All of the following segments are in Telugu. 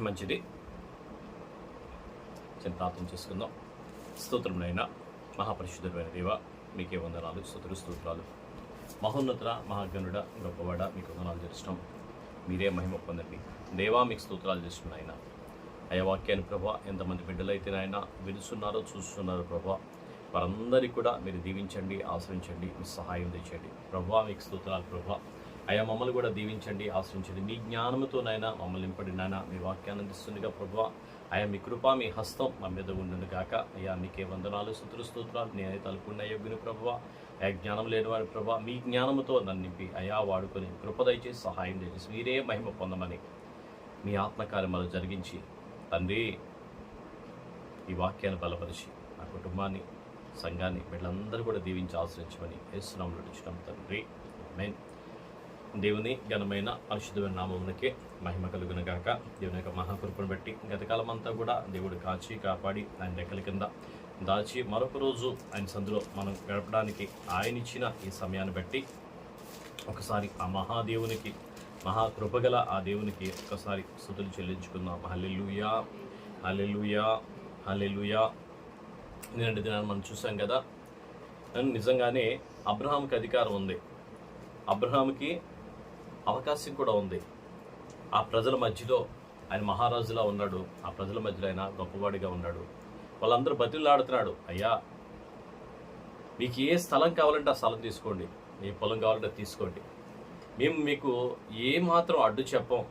మంచిది. చిన్న ప్రార్థన చేసుకుందాం. స్తోత్రమునైనా మహాపరిశుద్ధమైన దేవ, మీకే వందనాలు, స్తోత్రాలు. మహోన్నత మహాగణుడ, గొప్పవాడ, మీకు వందనాలు చేస్తాం. మీరే మహిమ పొందండి దేవా, మీకు స్తోత్రాలు చేస్తున్నాం ఆయన. అయ్యా వాక్యాన్ని ప్రభా, ఎంతమంది బిడ్డలైతే ఆయన వినుస్తున్నారో చూస్తున్నారో ప్రభా, వారందరికీ కూడా మీరు దీవించండి, ఆశ్రయించండి, మీ సహాయం తెచ్చండి ప్రభా. మీకు స్తోత్రాలు ప్రభా. అయ్యా మమ్మల్ని కూడా దీవించండి, ఆశ్రయించండి. మీ జ్ఞానంతోనైనా మమ్మల్ని నింపడినైనా మీ వాక్యాన్ని అందిస్తుందిగా ప్రభా. అయ్యా మీ కృప, మీ హస్తం మా మీద ఉండును గాక. అయ్యా నీకే వందనాలు, స్తోత్రాలు. నేనైతే తలుపున్న యోగ్యుని ప్రభా, అయ్యా జ్ఞానం లేని వారి ప్రభా, మీ జ్ఞానంతో నన్ను నింపి అయా వాడుకొని కృప దయచేసి సహాయం దయచేసి మీరే మహిమ పొందమని మీ ఆత్మకార్యములు జరిగించి తండ్రి ఈ వాక్యాన్ని బలపరిచి నా కుటుంబాన్ని, సంఘాన్ని, వీళ్ళందరూ కూడా దీవించి ఆశ్రయించమని యేసునామములో అడుగుచున్నాం తండ్రి, ఆమేన్. దేవుని ఘనమైన పరిశుద్ధమైన నామమునకే మహిమ కలుగును గాక. దేవుని యొక్క మహాకృపను బట్టి గతకాలం అంతా కూడా దేవుడు కాచి కాపాడి ఆయన రెక్కల కింద దాచి మరొక రోజు ఆయన సందులో మనం గడపడానికి ఆయన ఇచ్చిన ఈ సమయాన్ని బట్టి ఒకసారి ఆ మహాదేవునికి, మహాకృపగల ఆ దేవునికి ఒకసారి స్తుతులు చెల్లించుకుందాం. హల్లెలూయా, హల్లెలూయా, హల్లెలూయా. నిన్నటి దినాన్ని మనం చూసాం కదా. నిజంగానే అబ్రహాంకి అధికారం ఉంది, అబ్రహాంకి అవకాశం కూడా ఉంది. ఆ ప్రజల మధ్యలో ఆయన మహారాజులా ఉన్నాడు, ఆ ప్రజల మధ్యలో ఆయన గొప్పవాడిగా ఉన్నాడు. వాళ్ళందరూ బతిలాడుతున్నాడు, అయ్యా మీకు ఏ స్థలం కావాలంటే ఆ స్థలం తీసుకోండి, ఏ పొలం కావాలంటే తీసుకోండి, మేము మీకు ఏమాత్రం అడ్డు చెప్పం.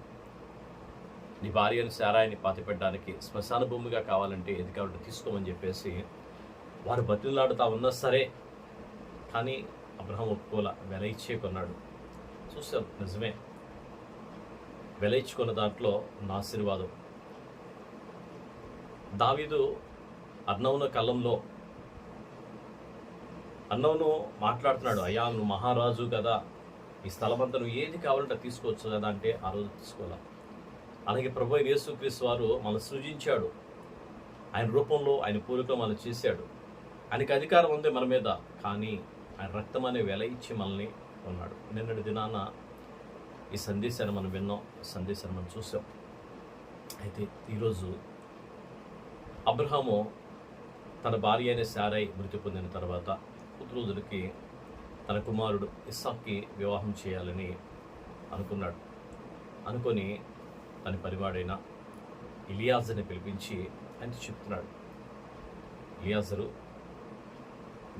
నీ భార్యను శారాయిని పాతిపెట్టడానికి శ్మశాన భూమిగా కావాలంటే ఏది కావాలంటే తీసుకోమని చెప్పేసి వారు బతిలాడుతూ ఉన్నా సరే, కానీ అబ్రహాం ఒప్పుకోల, వెల ఇచ్చే కొన్నాడు. చూసాం, నిజమే, వెల ఇచ్చుకున్న దాంట్లో నా ఆశీర్వాదం. దావీదు అర్నవును కళ్ళంలో అర్నవును మాట్లాడుతున్నాడు, అయ్యా నువ్వు మహారాజు కదా, ఈ స్థలమంతా నువ్వు ఏది కావాలంటే తీసుకోవచ్చు కదా అంటే ఆ రోజు తీసుకోవాలా. అలాగే ప్రభు యేసుక్రీస్తు వారు మనల్ని సృజించాడు, ఆయన రూపంలో ఆయన పూర్వకంలో మనం చేశాడు. ఆయనకి అధికారం ఉంది మన మీద, కానీ ఆయన రక్తం అనే వెల ఇచ్చి మనల్ని ఉన్నాడు. నిన్నటి దినాన ఈ సందేశాన్ని మనం విన్నాం, ఈ సందేశాన్ని మనం చూసాం. అయితే ఈరోజు అబ్రహాము తన భార్య అయిన శారయి మృతి పొందిన తర్వాత కొద్ది రోజులకి తన కుమారుడు ఇస్సాక్కి వివాహం చేయాలని అనుకున్నాడు. అనుకొని తన పరివాడైన ఎలియాజర్ని పిలిపించి ఆయన చెప్తున్నాడు, ఎలియాజరు,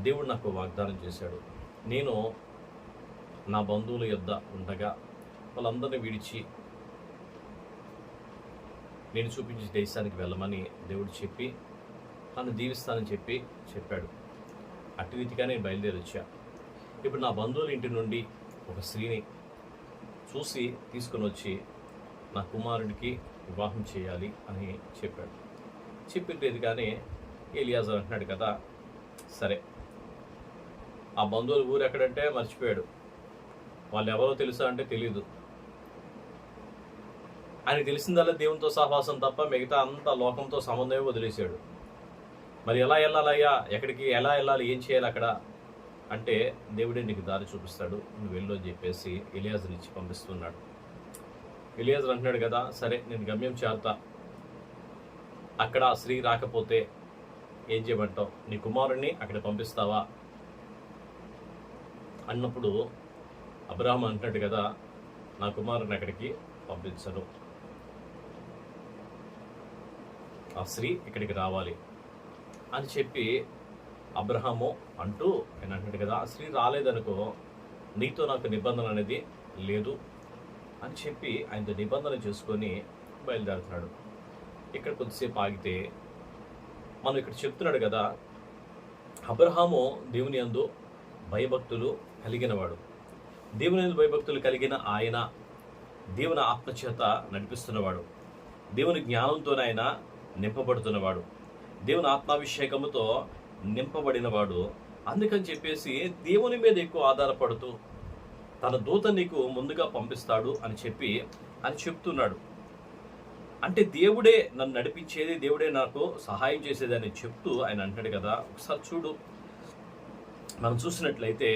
దేవుడు నాకు వాగ్దానం చేశాడు, నేను నా బంధువుల యొద్ద ఉండగా వాళ్ళందరినీ విడిచి నేను చూపించే దేశానికి వెళ్ళమని దేవుడు చెప్పి నన్ను దీవిస్తానని చెప్పాడు. అటు రీతిగా నేను బయలుదేరి వచ్చా. ఇప్పుడు నా బంధువుల ఇంటి నుండి ఒక స్త్రీని చూసి తీసుకుని వచ్చి నా కుమారుడికి వివాహం చేయాలి అని చెప్పాడు. చెప్పినట్టుగానే ఎలియాజర్ అంటున్నాడు కదా, సరే. ఆ బంధువుల ఊరు ఎక్కడంటే మర్చిపోయాడు, వాళ్ళు ఎవరో తెలుసా అంటే తెలీదు. ఆయనకు తెలిసిందల్లా దేవునితో సహవాసం తప్ప మిగతా అంతా లోకంతో సంబంధమే వదిలేశాడు. మరి ఎలా వెళ్ళాలయ్యా, ఎక్కడికి ఎలా వెళ్ళాలి, ఏం చేయాలి అక్కడ అంటే దేవుడే నీకు దారి చూపిస్తాడు, నువ్వు వెళ్ళు అని చెప్పేసి ఎలియాజర్ ఇచ్చి పంపిస్తున్నాడు. ఎలియాజర్ అంటున్నాడు కదా, సరే నేను గమ్యం చేరుతా, అక్కడ ఆ స్త్రీ రాకపోతే ఏం చేయమంటావు, నీ కుమారుణ్ణి అక్కడ పంపిస్తావా అన్నప్పుడు అబ్రహాం అంటున్నాడు కదా, నా కుమారుని అక్కడికి పంపించను, ఆ స్త్రీ ఇక్కడికి రావాలి అని చెప్పి అబ్రహాము అంటూ ఆయన అంటున్నాడు కదా, ఆ స్త్రీ రాలేదనుకో నీతో నాకు నిబంధన అనేది లేదు అని చెప్పి ఆయనతో నిబంధన చేసుకొని బయలుదేరుతున్నాడు. ఇక్కడ కొద్దిసేపు ఆగితే మనం ఇక్కడ చెప్తున్నాడు కదా, అబ్రహాము దేవుని యందు భయభక్తులు కలిగినవాడు. దేవుని యందు భయభక్తులు కలిగిన ఆయన దేవుని ఆత్మచేత నడిపిస్తున్నవాడు, దేవుని జ్ఞానంతోనే ఆయన నింపబడుతున్నవాడు, దేవుని ఆత్మాభిషేకముతో నింపబడినవాడు. అందుకని చెప్పేసి దేవుని మీద ఎక్కువ ఆధారపడుతూ తన దూత నీకు ముందుగా పంపిస్తాడు అని చెప్తున్నాడు. అంటే దేవుడే నన్ను నడిపించేది, దేవుడే నాకు సహాయం చేసేది అని చెప్తూ ఆయన అంటాడు కదా. ఒకసారి చూడు, మనం చూసినట్లయితే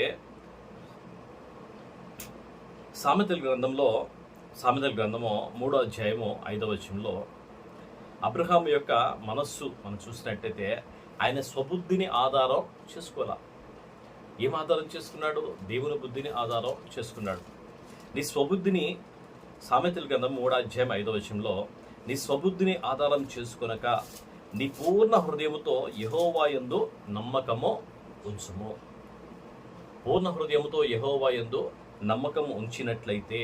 సామెతల గ్రంథము 3వ అధ్యాయము 5వ వచనంలో అబ్రహాం యొక్క మనస్సు మనం చూసినట్టయితే ఆయన స్వబుద్ధిని ఆధారం చేసుకోవాల. ఏం ఆధారం చేసుకున్నాడు? దేవుని బుద్ధిని ఆధారం చేసుకున్నాడు. నీ స్వబుద్ధిని, సామెతల గ్రంథం 3:5 నీ స్వబుద్ధిని ఆధారం చేసుకొనక నీ పూర్ణ హృదయముతో యెహోవా యందు నమ్మకము ఉంచుము. పూర్ణ హృదయముతో యెహోవా యందు నమ్మకం ఉంచినట్లయితే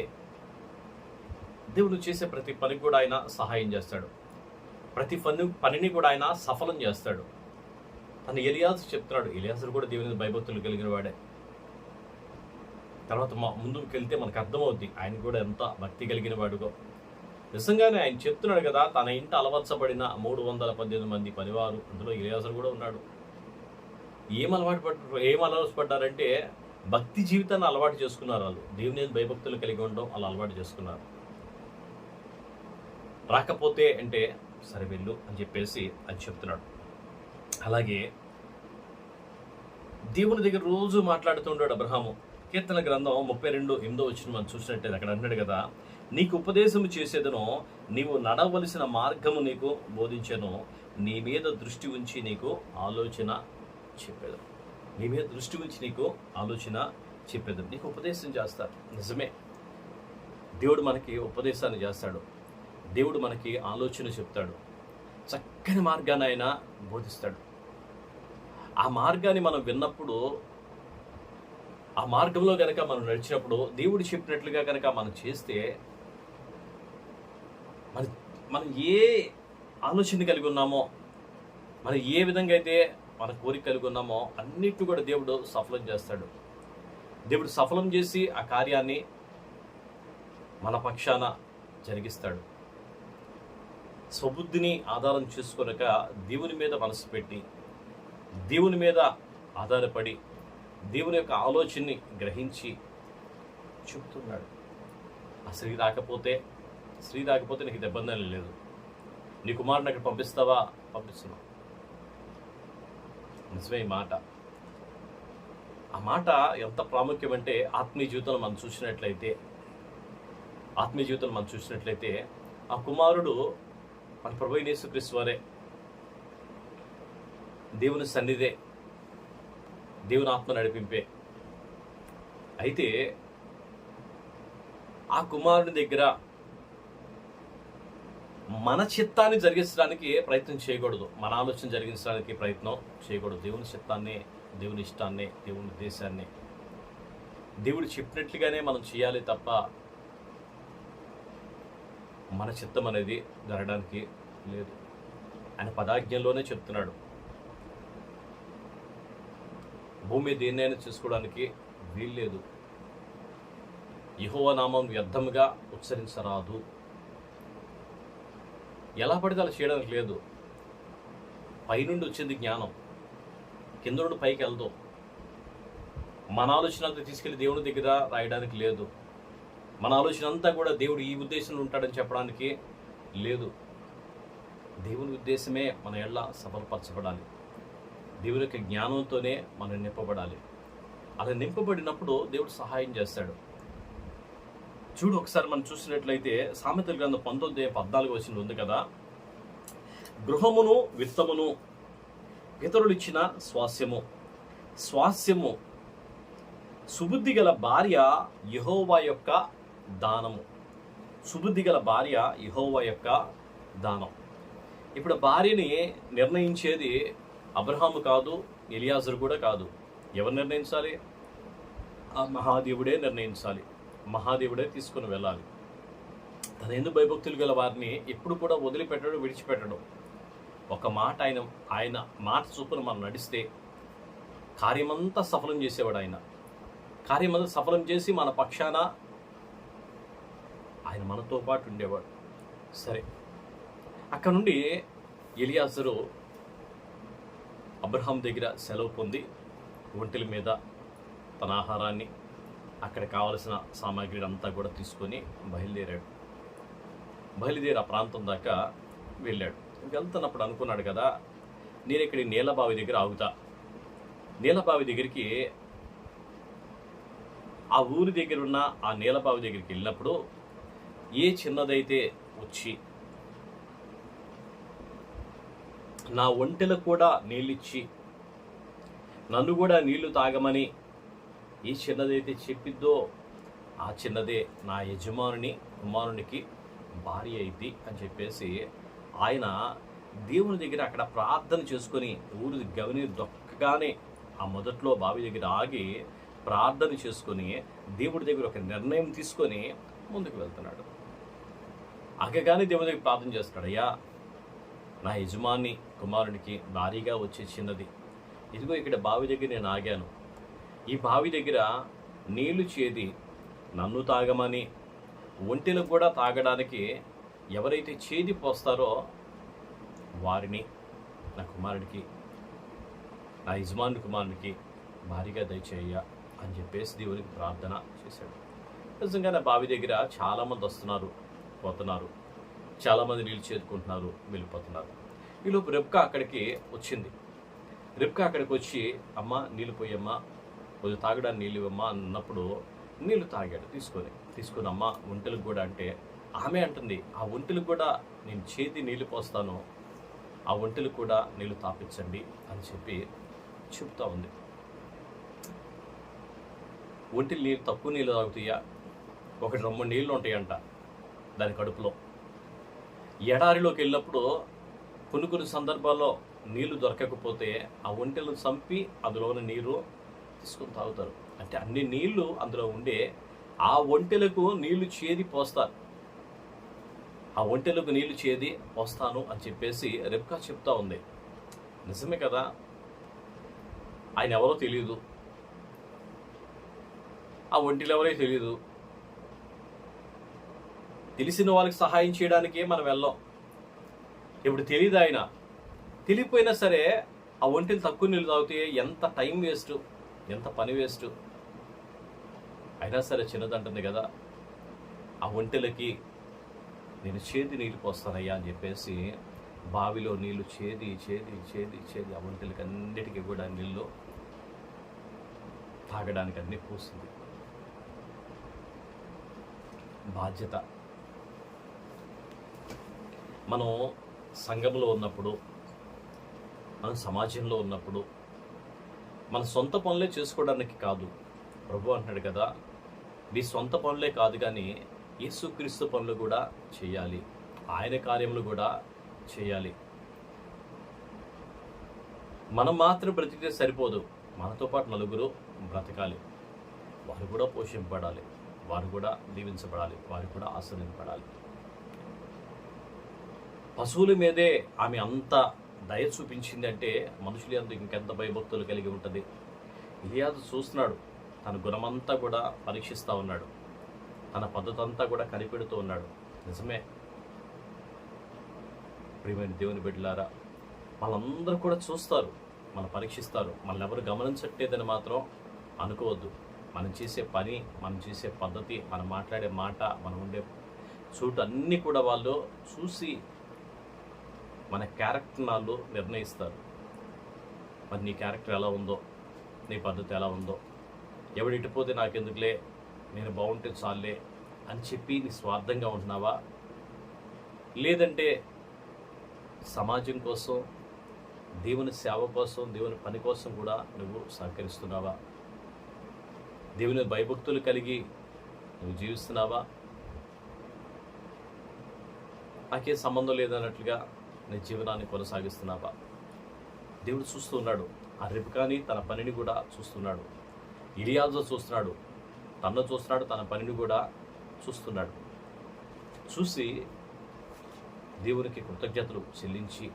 దేవుడు చేసే ప్రతి పనికి కూడా ఆయన సహాయం చేస్తాడు. ప్రతి పనిని కూడా ఆయన సఫలం చేస్తాడు. తను ఎలియాజు చెప్తున్నాడు. ఎలియాజరు కూడా దేవుని భయభక్తులు కలిగిన వాడే. తర్వాత ముందుకు వెళ్తే మనకు అర్థమవుద్ది ఆయన కూడా ఎంత భక్తి కలిగిన వాడుగో. నిజంగానే ఆయన చెప్తున్నాడు కదా, తన ఇంట అలవర్చబడిన 318 మంది పనివారు, అందులో ఎలియాజరు కూడా ఉన్నాడు. ఏం అలవాటు పడ్డారంటే భక్తి జీవితాన్ని అలవాటు చేసుకున్నారు. వాళ్ళు దేవుని భయభక్తులు కలిగి ఉండడం వాళ్ళు అలవాటు చేసుకున్నారు. రాకపోతే అంటే సరే వెళ్ళు అని చెప్పేసి అని చెప్తున్నాడు. అలాగే దేవుని దగ్గర రోజు మాట్లాడుతూ ఉన్నాడు అబ్రహాము. కీర్తన గ్రంథం 32:8 మనం చూసినట్టయితే అక్కడ అన్నాడు కదా, నీకు ఉపదేశము చేసేదను, నీవు నడవలసిన మార్గము నీకు బోధించను, నీ మీద దృష్టి ఉంచి నీకు ఆలోచన చెప్పేది. నీ మీద దృష్టి ఉంచి నీకు ఆలోచన చెప్పేది. నీకు ఉపదేశం చేస్తాడు. నిజమే, దేవుడు మనకి ఉపదేశాన్ని చేస్తాడు. దేవుడు మనకి ఆలోచన చెప్తాడు. చక్కని మార్గాన్ని ఆయన బోధిస్తాడు. ఆ మార్గాన్ని మనం విన్నప్పుడు, ఆ మార్గంలో కనుక మనం నడిచినప్పుడు, దేవుడు చెప్పినట్లుగా కనుక మనం చేస్తే, మనం ఏ ఆలోచన కలిగి ఉన్నామో, మనం ఏ విధంగా అయితే మన కోరిక కలిగి ఉన్నామో అన్నిటి కూడా దేవుడు సఫలం చేస్తాడు. దేవుడు సఫలం చేసి ఆ కార్యాన్ని మన పక్షాన జరిగిస్తాడు. స్వబుద్ధిని ఆధారం చేసుకొనక దేవుని మీద మనసు పెట్టి, దేవుని మీద ఆధారపడి, దేవుని యొక్క ఆలోచనని గ్రహించి చెప్తున్నాడు. ఆ స్త్రీ రాకపోతే నీకు ఇబ్బంది లేదు. నీ కుమారుని అక్కడ పంపిస్తావా? పంపిస్తున్నావు. నిజమే ఈ మాట. ఆ మాట ఎంత ప్రాముఖ్యం అంటే ఆత్మీయ జీవితంలో మనం చూసినట్లయితే ఆ కుమారుడు మన ప్రభువైన యేసుక్రీస్తు వారే, దేవుని సన్నిధే, దేవుని ఆత్మ నడిపింపే. అయితే ఆ కుమారుని దగ్గర మన చిత్తాన్ని జరిగించడానికి ప్రయత్నం చేయకూడదు, మన ఆలోచన జరిగించడానికి ప్రయత్నం చేయకూడదు. దేవుని చిత్తాన్ని, దేవుని ఇష్టాన్ని, దేవుని ఉద్దేశాన్ని దేవుడు చెప్పినట్లుగానే మనం చేయాలి తప్ప మన చిత్తం అనేది జరగడానికి లేదు. ఆయన పదాజ్ఞంలోనే చెప్తున్నాడు, భూమి దేన్నైనా చేసుకోవడానికి వీల్లేదు, యెహోవా నామం వ్యర్థముగా ఉచ్చరించరాదు. ఎలా పడితే అలా చేయడానికి లేదు. పైనుండి వచ్చేది జ్ఞానం, కింద నుండి పైకి వెళ్దాం. మన ఆలోచన అంతా తీసుకెళ్ళి దేవుని దగ్గర రాయడానికి లేదు. మన ఆలోచన అంతా కూడా దేవుడు ఈ ఉద్దేశంలో ఉంటాడని చెప్పడానికి లేదు. దేవుని ఉద్దేశమే మన ఎళ్ళ సఫలపరచబడాలి. దేవుని యొక్క జ్ఞానంతోనే మనం నింపబడాలి. అలా నింపబడినప్పుడు దేవుడు సహాయం చేస్తాడు. చూడు, ఒకసారి మనం చూసినట్లయితే సామెతల గ్రంథం 19:14 ఉంది కదా, గృహమును విత్తమును ఇతరులు ఇచ్చిన స్వాస్యము సుబుద్ధి గల భార్య యెహోవా యొక్క దానము. సుబుద్ధి గల భార్య యెహోవా యొక్క దానం. ఇప్పుడు భార్యని నిర్ణయించేది అబ్రహాము కాదు, ఎలియాజరు కూడా కాదు. ఎవరు నిర్ణయించాలి? ఆ మహాదేవుడే నిర్ణయించాలి. మహాదేవుడే తీసుకుని వెళ్ళాలి. తన ఎందుకు భయభక్తులు గల వారిని ఎప్పుడు కూడా వదిలిపెట్టడం, విడిచిపెట్టడం. ఒక మాట ఆయన మాట చొప్పున మనం నడిస్తే కార్యమంతా సఫలం చేసేవాడు. ఆయన కార్యమంతా సఫలం చేసి మన పక్షాన ఆయన మనతో పాటు ఉండేవాడు. సరే, అక్కడ నుండి ఎలియాజరు అబ్రహాం దగ్గర సెలవు పొంది ఒంటెల మీద తన ఆహారాన్ని, అక్కడ కావలసిన సామాగ్రి అంతా కూడా తీసుకొని బయలుదేరి ఆ ప్రాంతం దాకా వెళ్ళాడు. వెళ్తున్నప్పుడు అనుకున్నాడు కదా, నేను ఇక్కడ నీలబావి దగ్గర ఆగుతా. నీలబావి దగ్గరికి, ఆ ఊరి దగ్గర ఉన్న ఆ నీలబావి దగ్గరికి వెళ్ళినప్పుడు ఏ చిన్నదైతే వచ్చి నా ఒంటెలకు కూడా నీళ్ళిచ్చి నన్ను కూడా నీళ్లు తాగమని ఈ చిన్నదైతే చెప్పిద్దో ఆ చిన్నదే నా యజమానుని కుమారునికి భార్య అయింది అని చెప్పేసి ఆయన దేవుని దగ్గర అక్కడ ప్రార్థన చేసుకొని ఊరు గవిని దొక్కగానే ఆ మొదట్లో బావి దగ్గర ఆగి ప్రార్థన చేసుకొని దేవుడి దగ్గర ఒక నిర్ణయం తీసుకొని ముందుకు వెళ్తున్నాడు. ఆగగానే దేవుడి దగ్గర ప్రార్థన చేస్తున్నాడు, అయ్యా నా యజమాని కుమారునికి భారీగా వచ్చే చిన్నది, ఇదిగో ఇక్కడ బావి దగ్గర నేను ఆగాను, ఈ బావి దగ్గర నీళ్లు చేది నన్ను తాగమని ఒంటెలకు కూడా తాగడానికి ఎవరైతే చేది పోస్తారో వారిని నా కుమారుడికి నా యజమాని కుమారునికి భారీగా దయచేయ అని చెప్పేసి దేవునికి ప్రార్థన చేశాడు. నిజంగానే బావి దగ్గర చాలామంది వస్తున్నారు పోతున్నారు, చాలామంది నీళ్ళు చేదుకుంటున్నారు వెళ్ళిపోతున్నారు. ఈలోపు రెబ్కా అక్కడికి వచ్చింది. రెబ్కా అక్కడికి వచ్చి అమ్మ నీళ్ళు పోయమ్మా, కొంచెం తాగడానికి నీళ్ళు ఇవ్వమ్మా అన్నప్పుడు నీళ్ళు తాగాడు. తీసుకొని అమ్మ ఒంటెలకు కూడా అంటే ఆమె అంటుంది, ఆ ఒంటెలకు కూడా నేను చేతి నీళ్ళు పోస్తాను, ఆ ఒంటెలకు కూడా నీళ్ళు తాపించండి అని చెప్పి చెప్తా ఉంది. ఒంటెలు నీళ్ళు తక్కువ నీళ్ళు తాగుతాయా? 1-2 నీళ్ళు ఉంటాయంట దాని కడుపులో. ఎడారిలోకి వెళ్ళినప్పుడు కొన్ని సందర్భాల్లో నీళ్లు దొరకకపోతే ఆ ఒంటెలను చంపి అందులోని నీరు తీసుకొని తాగుతారు. అంటే అన్ని నీళ్లు అందులో ఉండే ఆ ఒంటెలకు నీళ్లు చేది పోస్తారు, ఆ ఒంటెలకు నీళ్లు చేది పోస్తాను అని చెప్పేసి రెబ్కా చెప్తా ఉంది. నిజమే కదా, ఆయన ఎవరో తెలియదు, ఆ ఒంటెలు ఎవరో తెలియదు. తెలిసిన వాళ్ళకి సహాయం చేయడానికే మనం వెళ్ళాం. ఇప్పుడు తెలియదు, ఆయన తెలియపోయినా సరే ఆ ఒంటెలు తక్కువ నీళ్ళు తాగితే ఎంత టైం వేస్ట్, ఎంత పని వేస్ట్. అయినా సరే చిన్నదంటుంది కదా, ఆ ఒంటెలకి నేను చేది నీళ్ళు పోస్తానయ్యా అని చెప్పేసి బావిలో నీళ్లు చేది ఆ ఒంటెలకి అన్నిటికీ కూడా నీళ్ళు తాగడానికి అన్నీ పూస్తుంది. బాధ్యత. మనం సంఘంలో ఉన్నప్పుడు, మనం సమాజంలో ఉన్నప్పుడు మన సొంత పనులే చేసుకోవడానికి కాదు. ప్రభు అంటున్నాడు కదా, నీ సొంత పనులే కాదు కానీ యేసుక్రీస్తు పనులు కూడా చేయాలి, ఆయన కార్యములు కూడా చేయాలి. మనం మాత్రం బ్రతికితే సరిపోదు, మనతో పాటు నలుగురు బ్రతకాలి, వారు కూడా పోషింపబడాలి, వారు కూడా దీవించబడాలి, వారు కూడా ఆశీర్వదింపబడాలి. పశువుల మీదే ఆమె అంత దయ చూపించింది అంటే మనుషులు అందుకు ఇంకెంత భయభక్తులు కలిగి ఉంటుంది. ఇలియాజు చూస్తున్నాడు, తన గుణమంతా కూడా పరీక్షిస్తూ ఉన్నాడు, తన పద్ధతి అంతా కూడా కనిపెడుతూ ఉన్నాడు. నిజమే ప్రియమైన దేవుని బిడ్డలారా, వాళ్ళందరూ కూడా చూస్తారు, మనం పరీక్షిస్తారు, మనల్ని ఎవరు గమనించట్లేదని మాత్రం అనుకోవద్దు. మనం చేసే పని, మనం చేసే పద్ధతి, మనం మాట్లాడే మాట, మనం ఉండే చోటు అన్నీ కూడా వాళ్ళు చూసి మన క్యారెక్టర్ వాళ్ళు నిర్ణయిస్తారు. మరి నీ క్యారెక్టర్ ఎలా ఉందో, నీ పద్ధతి ఎలా ఉందో, ఎవడు ఇటుపోతే నాకెందుకులే, నేను బాగుంటే చాలే అని చెప్పి నీ స్వార్థంగా ఉంటున్నావా, లేదంటే సమాజం కోసం, దేవుని సేవ కోసం, దేవుని పని కోసం కూడా నువ్వు సహకరిస్తున్నావా, దేవుని భయభక్తులు కలిగి నువ్వు జీవిస్తున్నావా, నాకే సంబంధం లేదన్నట్లుగా నీ జీవనాన్ని కొనసాగిస్తున్నావా? దేవుడు చూస్తూ ఉన్నాడు. ఆ రెబ్కాని తన పనిని కూడా చూస్తున్నాడు, ఇలియాజు చూస్తున్నాడు, తన్ను చూస్తున్నాడు, తన పనిని కూడా చూస్తున్నాడు. చూసి దేవునికి కృతజ్ఞతలు చెల్లించి,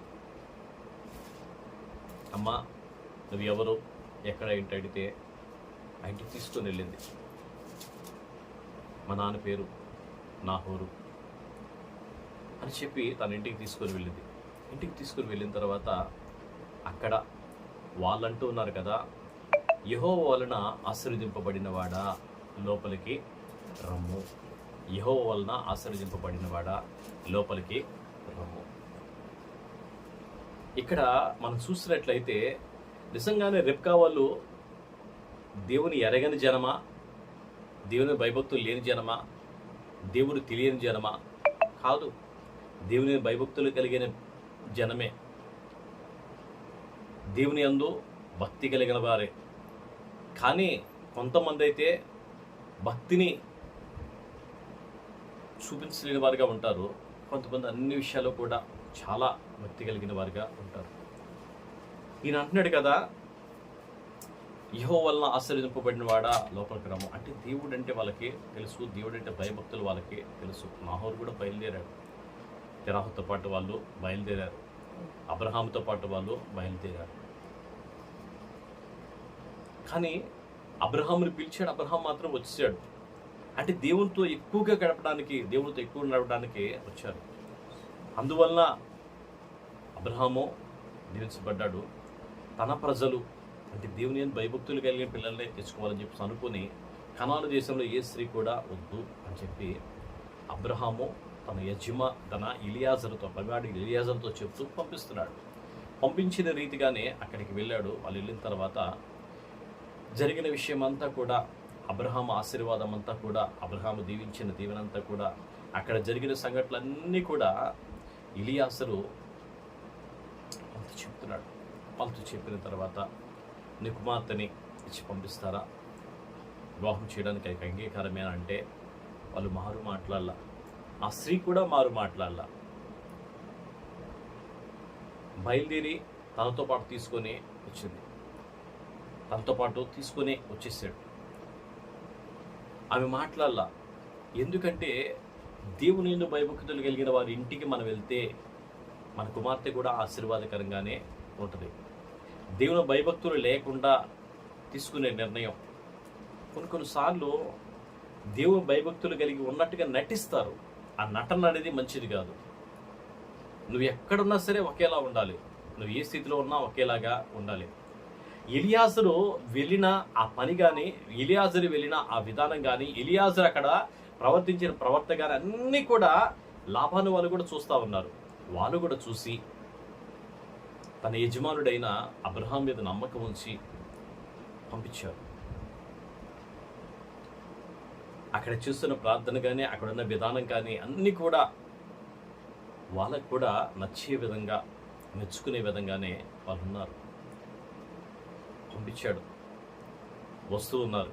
అమ్మా నువ్వు ఎవరు, ఎక్కడ ఏంటి అడిగితే ఆ ఇంటికి తీసుకొని వెళ్ళింది. మా నాన్న పేరు నాహోరు అని చెప్పి తన ఇంటికి తీసుకొని వెళ్ళింది. ఇంటికి తీసుకుని వెళ్ళిన తర్వాత అక్కడ వాళ్ళంటూ ఉన్నారు కదా, యెహోవా వలన ఆశీర్వదింపబడినవాడా లోపలికి రమ్ము, యెహోవా వలన ఆశీర్వదింపబడినవాడా లోపలికి రమ్ము. ఇక్కడ మనం చూసినట్లయితే నిజంగానే రెబ్కా వాళ్ళు దేవుని ఎరగని జనమా, దేవుని భయభక్తులు లేని జనమా, దేవుడు తెలియని జనమా? కాదు, దేవుని భయభక్తులు కలిగిన జనమే. దేవుని యందు భక్తి కలిగిన వారే. కానీ కొంతమంది అయితే భక్తిని చూపించలేని వారిగా ఉంటారు. కొంతమంది అన్ని విషయాల్లో కూడా చాలా భక్తి కలిగిన వారిగా ఉంటారు. ఈయన అంటున్నాడు కదా, యెహోవా వలన ఆశీర్వదింపబడిన వాడా లోపలికి రమ్ము. అంటే దేవుడు అంటే వాళ్ళకి తెలుసు, దేవుడు అంటే భయభక్తులు వాళ్ళకి తెలుసు. నాహోరు కూడా బయలుదేరాడు, తెరాహుతో పాటు వాళ్ళు బయలుదేరారు, అబ్రహాముతో పాటు వాళ్ళు బయలుదేరారు. కానీ అబ్రహాముని పిలిచాడు, అబ్రహాం మాత్రం వచ్చాడు. అంటే దేవునితో ఎక్కువగా గడపడానికి, దేవునితో ఎక్కువ నడవడానికి వచ్చారు. అందువలన అబ్రహాము దీవించబడ్డాడు. తన ప్రజలు అంటే దేవుని యందు భయభక్తులు కలిగిన పిల్లల్ని తెచ్చుకోవాలని చెప్పి అనుకుని, కనాను దేశంలో ఏ స్త్రీ కూడా వద్దు అని చెప్పి అబ్రహాము తన ఇలియాజరుతో, పగాడి ఇలియాజరుతో చెప్తూ పంపిస్తున్నాడు. పంపించిన రీతిగానే అక్కడికి వెళ్ళాడు. వాళ్ళు వెళ్ళిన తర్వాత జరిగిన విషయం అంతా కూడా, అబ్రహాము ఆశీర్వాదం అంతా కూడా, అబ్రహాము దీవించిన దీవెనంతా కూడా, అక్కడ జరిగిన సంఘటనలన్నీ కూడా ఇలియాజరు వాళ్ళతో చెప్తున్నాడు. వాళ్ళతో చెప్పిన తర్వాత, నీ కుమార్తెని ఇచ్చి పంపిస్తారా, వివాహం చేయడానికి అంగీకారమేనా అంటే వాళ్ళు మారు మాట్లాడాల. ఆ స్త్రీ కూడా మారు మాట్లాడాల. బయలుదేరి తనతో పాటు తీసుకొని వచ్చింది, తనతో పాటు తీసుకొని వచ్చేసాడు. ఆమె మాట్లాడాల. ఎందుకంటే దేవుని యందు భయభక్తులు కలిగిన వారి ఇంటికి మనం వెళ్తే మన కుమార్తె కూడా ఆశీర్వాదకరంగానే ఉంటుంది. దేవుని భయభక్తులు లేకుండా తీసుకునే నిర్ణయం, కొన్నిసార్లు దేవుని భయభక్తులు కలిగి ఉన్నట్టుగా నటిస్తారు. ఆ నటన అనేది మంచిది కాదు. నువ్వు ఎక్కడున్నా సరే ఒకేలా ఉండాలి, నువ్వు ఏ స్థితిలో ఉన్నా ఒకేలాగా ఉండాలి. ఎలియాజరు వెళ్ళిన ఆ పని కానీ, ఎలియాజరు వెళ్ళిన ఆ విధానం కానీ, ఎలియాజరు అక్కడ ప్రవర్తించిన ప్రవర్తన కానీ అన్నీ కూడా లాభాను వాళ్ళు కూడా చూస్తూ ఉన్నారు. వాళ్ళు కూడా చూసి తన యజమానుడైన అబ్రహాం మీద నమ్మకం ఉంచి పంపించారు. అక్కడ చూస్తున్న ప్రార్థన కానీ, అక్కడున్న విధానం కానీ అన్నీ కూడా వాళ్ళకు కూడా నచ్చే విధంగా, మెచ్చుకునే విధంగానే వాళ్ళు ఉన్నారు. పంపించాడు, వస్తూ ఉన్నారు.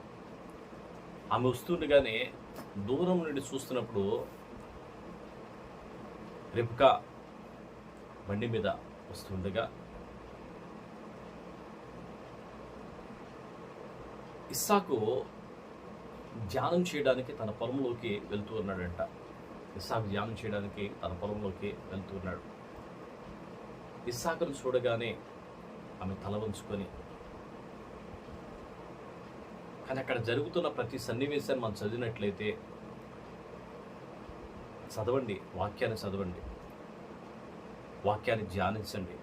ఆమె వస్తుండగానే దూరం నుండి చూస్తున్నప్పుడు రెబ్కా బండి మీద వస్తుండగా ఇస్సాకు ధ్యానం చేయడానికి తన పొలంలోకి వెళ్తూ ఉన్నాడంట. ఇస్సాకు ధ్యానం చేయడానికి తన పొలంలోకి వెళ్తూ ఉన్నాడు. ఇస్సాకును చూడగానే ఆమె తల వంచుకొని, కానీ అక్కడ జరుగుతున్న ప్రతి సన్నివేశాన్ని మనం చదివినట్లయితే, చదవండి, వాక్యాన్ని చదవండి, వాక్యాన్ని ధ్యానించండి.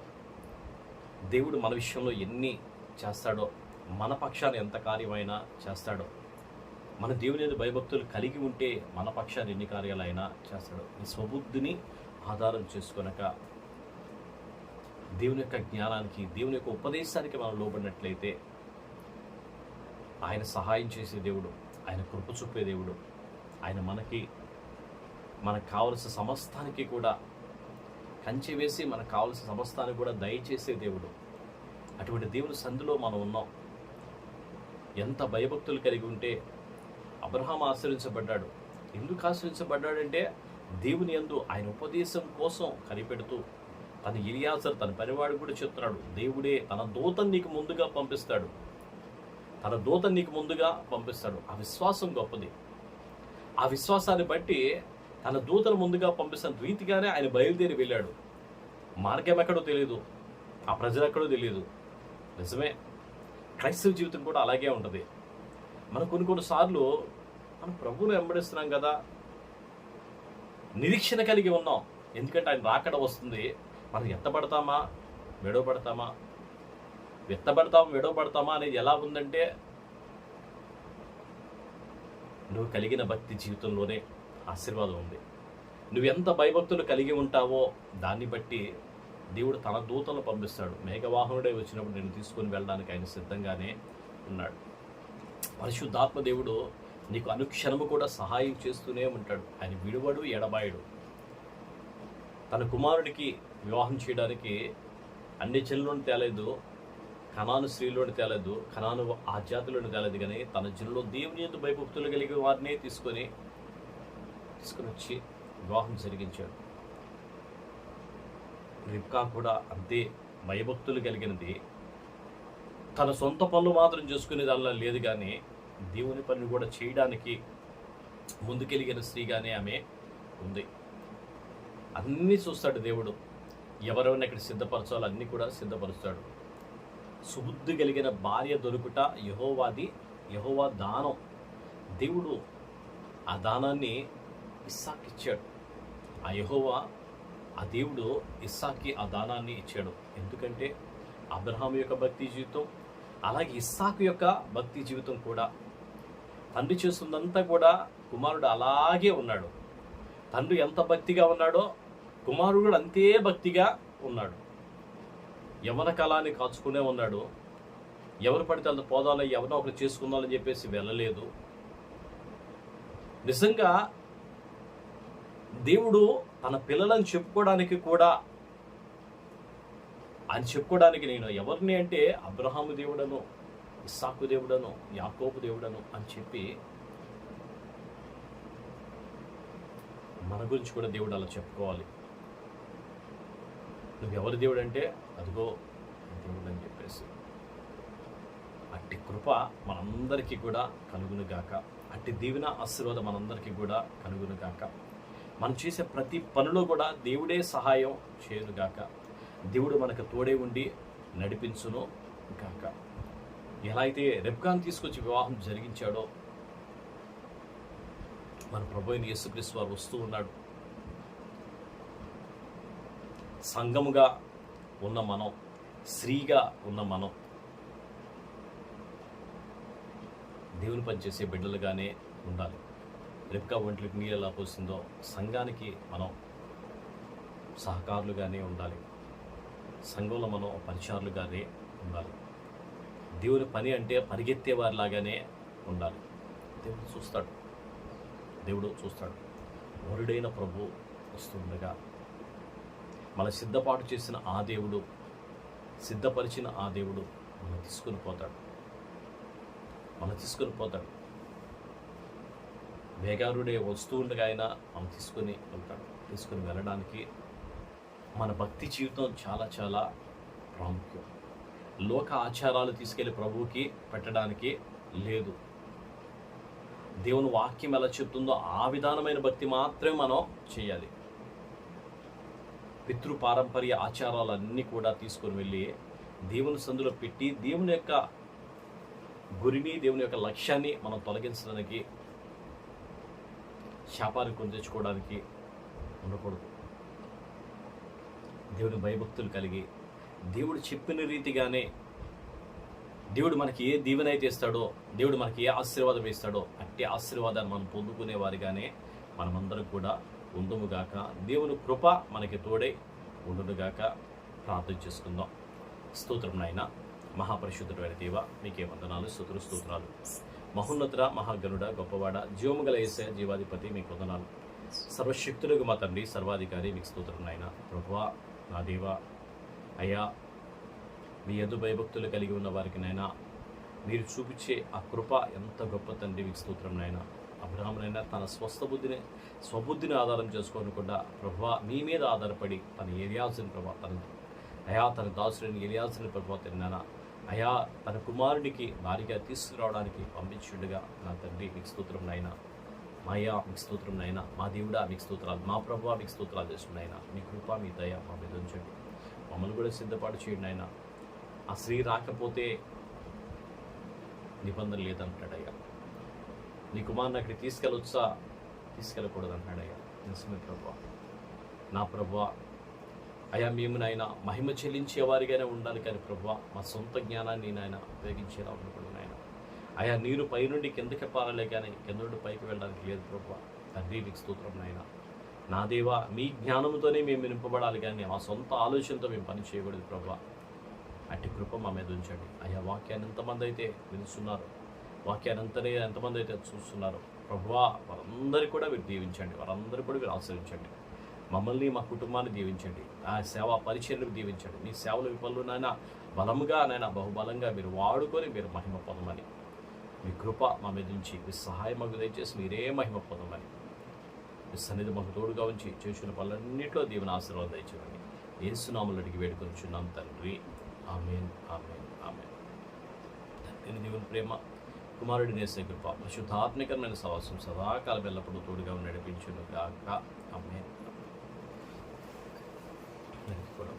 దేవుడు మన విషయంలో ఎన్ని చేస్తాడో, మన పక్షాన్ని ఎంత కార్యమైనా చేస్తాడో, మన దేవుని యందు భయభక్తులు కలిగి ఉంటే మన పక్షాన్ని ఎన్ని కార్యాలైనా చేస్తాడో. ఈ స్వబుద్ధిని ఆధారం చేసుకొనక దేవుని యొక్క జ్ఞానానికి, దేవుని యొక్క ఉపదేశానికి మనం లోబడినట్లయితే ఆయన సహాయం చేసే దేవుడు, ఆయన కృప చూపే దేవుడు, ఆయన మనకు కావలసిన సమస్తానికి కూడా కంచె వేసి మనకు కావలసిన సమస్తానికి కూడా దయచేసే దేవుడు. అటువంటి దేవుని సంధిలో మనం ఉన్నాం. ఎంత భయభక్తులు కలిగి ఉంటే అబ్రహాం ఆశ్రయించబడ్డాడు. ఎందుకు ఆశ్రయించబడ్డాడంటే దేవుని యందు ఆయన ఉపదేశం కోసం కనిపెడుతూ తన ఎలియాజరు తన పనివాడు కూడా చెప్తున్నాడు, దేవుడే తన దూతను నీకు ముందుగా పంపిస్తాడు, తన దూతను నీకు ముందుగా పంపిస్తాడు. ఆ విశ్వాసం గొప్పది. ఆ విశ్వాసాన్ని బట్టి తన దూతను ముందుగా పంపిస్తున్న రీతిగానే ఆయన బయలుదేరి వెళ్ళాడు. మార్గం ఎక్కడో తెలియదు, ఆ ప్రజలు ఎక్కడో తెలియదు. నిజమే, క్రైస్తవ జీవితం కూడా అలాగే ఉంటుంది. మనం కొన్నిసార్లు మనం ప్రభువును వెంబడిస్తున్నాం కదా, నిరీక్షణ కలిగి ఉన్నాం. ఎందుకంటే ఆయన రాకడ వస్తుంది. మనం ఎత్తబడతామా విడవబడతామా, విడవబడతామా అనేది ఎలా ఉందంటే, నువ్వు కలిగిన భక్తి జీవితంలోనే ఆశీర్వాదం ఉంది. నువ్వు ఎంత భయభక్తులు కలిగి ఉంటావో దాన్ని బట్టి దేవుడు తన దూతలను పంపిస్తాడు. మేఘవాహనుడే వచ్చినప్పుడు నేను తీసుకొని వెళ్ళడానికి ఆయన సిద్ధంగానే ఉన్నాడు. పరిశుద్ధాత్మ దేవుడు నీకు అనుక్షణము కూడా సహాయం చేస్తూనే ఉంటాడు. ఆయన విడువడు, ఎడబాయడు. తన కుమారుడికి వివాహం చేయడానికి అన్ని చెల్లులను తేలేదు, కనాను స్త్రీలోని తేలేదు, కనాను ఆ జాతిలోని తేలేదు, కానీ తన జనులో దేవుని యందు భయభక్తులు కలిగిన వారినే తీసుకొని వచ్చి వివాహం జరిగించాడు. రిబ్కా కూడా అంతే భయభక్తులు కలిగినది. తన సొంత పనులు మాత్రం చేసుకునే దానిలో లేదు, కానీ దేవుని పనిని కూడా చేయడానికి ముందుకెలిగిన స్త్రీగానే ఆమె ఉంది. అన్నీ చూస్తాడు దేవుడు. ఎవరెవరిని ఎక్కడ సిద్ధపరచాలో అన్నీ కూడా సిద్ధపరుస్తాడు. సుబుద్ధి కలిగిన భార్య దొరుకుట యెహోవా దానం. దేవుడు ఆ దానాన్ని ఇస్సాకి ఇచ్చాడు. ఆ దేవుడు ఇస్సాకి ఆ దానాన్ని ఇచ్చాడు. ఎందుకంటే అబ్రహాము యొక్క భక్తి జీవితం, అలాగే ఇస్సాకు యొక్క భక్తి జీవితం కూడా, తండ్రి చేస్తుందంతా కూడా కుమారుడు అలాగే ఉన్నాడు. తండ్రి ఎంత భక్తిగా ఉన్నాడో కుమారుడు కూడా అంతే భక్తిగా ఉన్నాడు. యవన కాలాన్ని కాచుకునే ఉన్నాడు. ఎవరు పడితే అంత పోదాలో ఎవరినో ఒకరు చేసుకుందామని చెప్పేసి వెళ్ళలేదు. నిజంగా దేవుడు తన పిల్లలను చెప్పుకోవడానికి కూడా, ఆయన చెప్పుకోవడానికి నేను ఎవరిని అంటే అబ్రహాము దేవుడను, ఇస్సాకు దేవుడను, యాకోబు దేవుడను అని చెప్పి మన గురించి కూడా దేవుడు అలా చెప్పుకోవాలి. నువ్వు ఎవరి దేవుడు అంటే అదిగో దేవుడు అని చెప్పేసి. అట్టి కృప మనందరికీ కూడా కలుగునుగాక. అట్టి దీవెన ఆశీర్వాదం మనందరికీ కూడా కలుగునుగాక. మనం చేసే ప్రతి పనిలో కూడా దేవుడే సహాయం చేయనుగాక. దేవుడు మనకు తోడే ఉండి నడిపించును గాక. ఎలా అయితే రెబ్కాను తీసుకొచ్చి వివాహం జరిగించాడో, మన ప్రభు అయిన యేసుక్రీస్తు వారు వస్తూ ఉన్నాడు. సంఘముగా ఉన్న మనం, స్త్రీగా ఉన్న మనం దేవుని పనిచేసే బిడ్డలుగానే ఉండాలి. రెబ్కా ఒంట్లోకి నీళ్ళు ఎలా పోసిందో సంఘానికి మనం సహకారులుగానే ఉండాలి. సంఘంలో మనం పరిచారులుగానే ఉండాలి. దేవుని పని అంటే పరిగెత్తే వారిలాగానే ఉండాలి. దేవుడు చూస్తాడు. వరుడైన ప్రభు వస్తుండగా మన సిద్ధపాటు చేసిన ఆ దేవుడు, సిద్ధపరిచిన ఆ దేవుడు మనం తీసుకుని పోతాడు. వేగారుడే వస్తూ ఉండగా అయినా మనం తీసుకుని వెళ్ళడానికి మన భక్తి జీవితం చాలా చాలా ప్రాముఖ్యం. లోక ఆచారాలు తీసుకెళ్లి ప్రభువుకి పెట్టడానికి లేదు. దేవుని వాక్యం ఎలా చెప్తుందో ఆ విధానమైన భక్తి మాత్రమే మనం చేయాలి. పితృపారంపర్య ఆచారాలన్నీ కూడా తీసుకొని వెళ్ళి దేవుని సందులో పెట్టి దేవుని యొక్క గురిని, దేవుని యొక్క లక్ష్యాన్ని మనం తొలగించడానికి, శాపాన్ని కొని తెచ్చుకోవడానికి ఉండకూడదు. దేవుని భయభక్తులు కలిగి దేవుడు చెప్పిన రీతిగానే, దేవుడు మనకి ఏ దీవెన అయితే ఇస్తాడో, దేవుడు మనకి ఏ ఆశీర్వాదం ఇస్తాడో అట్టి ఆశీర్వాదాన్ని మనం పొందుకునే వారిగానే మనమందరం కూడా ఉందుముగాక. దేవుని కృప మనకి తోడై ఉండునుగాక. ప్రార్థన చేసుకుందాం. స్తోత్రం నాయన, మహాపరిశుద్ధుడైన దేవ, మీకే వందనాలు, స్తోత్రాలు. మహోన్నతుడ, మహాగణుడ, గొప్పవాడ, జీవము గల యేసయ్య, జీవాధిపతి, మీకు వందనాలు. సర్వశక్తులకు మా తండ్రి, సర్వాధికారి, మీకు స్తోత్రం నాయన. ప్రభువా, నా దేవ, అయ్యా, మీ యందు భయభక్తులు కలిగి ఉన్న వారికి నాయన మీరు చూపించే ఆ కృప ఎంత గొప్ప తండ్రి, మీకు స్తోత్రం నాయన. అబ్రహామునైనా తన స్వబుద్ధిని ఆధారం చేసుకోకుండా ప్రభువా మీ మీద ఆధారపడి తన ఎలియాజుని ప్రభా తన దాసుని ఎలియాజుని ప్రభా తిన్నానా అయా తన కుమారుడికి భారీగా తీసుకురావడానికి పంపించుండగా నా తండ్రి మీకు స్తోత్రం నాయన. మాయా మీకు స్తోత్రం నాయన. మా దేవుడా మీకు స్తోత్రాలు. మా ప్రభువా మీకు స్తోత్రాలు చేస్తున్నాయన. మీ కృప, మీ దయ మా మీద ఉంచండి. మమ్మల్ని కూడా సిద్ధపాటు చేయండి ఆయన. ఆ స్త్రీ రాకపోతే నిబంధన లేదంటాడయ్యా. నీ కుమారుని అక్కడికి తీసుకెళ్ళకూడదు అంటున్నాడయ్యా. నిజమే ప్రభువా. నా ప్రభువా అయా మేము నాయన మహిమ చెల్లించేవారిగానే ఉండాలి, కానీ ప్రభువా మా సొంత జ్ఞానాన్ని నాయన ఉపయోగించేలా ఉండకూడదు నాయన. అయా నీరు పైనుండి కిందకి పారలే, కానీ కింద నుండి పైకి వెళ్ళడానికి లేదు ప్రభువా. తండ్రి నీకు స్తోత్రం నాయన. నా దేవా మీ జ్ఞానంతోనే మేము నింపబడాలి, కానీ మా సొంత ఆలోచనతో మేము పని చేయకూడదు ప్రభువా. అట్టి కృప మా మీద ఉంచండి. అయా వాక్యాన్ని ఎంతమంది అయితే వినుస్తున్నారు, వాక్యాన్ని ఎంతమంది అయితే చూస్తున్నారు ప్రభువా, వారందరికీ కూడా మీరు దీవించండి, వారందరూ కూడా మీరు ఆశ్రయించండి. మమ్మల్ని మా కుటుంబాన్ని దీవించండి. ఆ సేవా పరిచర్యను దీవించండి. మీ సేవల విఫలంలో నాయన బలముగా నాయన బహుబలంగా మీరు వాడుకొని మీరు మహిమ పొందమని, మీ కృప మా మీద నుంచి మీ సహాయం మాకు దయచేసి మీరే మహిమ పొందమని, మీ సన్నిధి మాకు తోడుగా ఉంచి చేసిన పనులన్నింటిలో దీవెన ఆశీర్వాదం దయచేయండి. యేసునామములో అడిగి వేడుకొనిచున్నాం తండ్రి. ఆమేన్, ఆమేన్, ఆమేన్. తండ్రి దేవుని ప్రేమ, కుమారుడి నేసే కృప, పరిశుద్ధాత్మకరమైన సహవాసం సదాకాలం ఎల్లప్పుడూ తోడుగా నడిపించును గాక. ఆమేన్. కూడా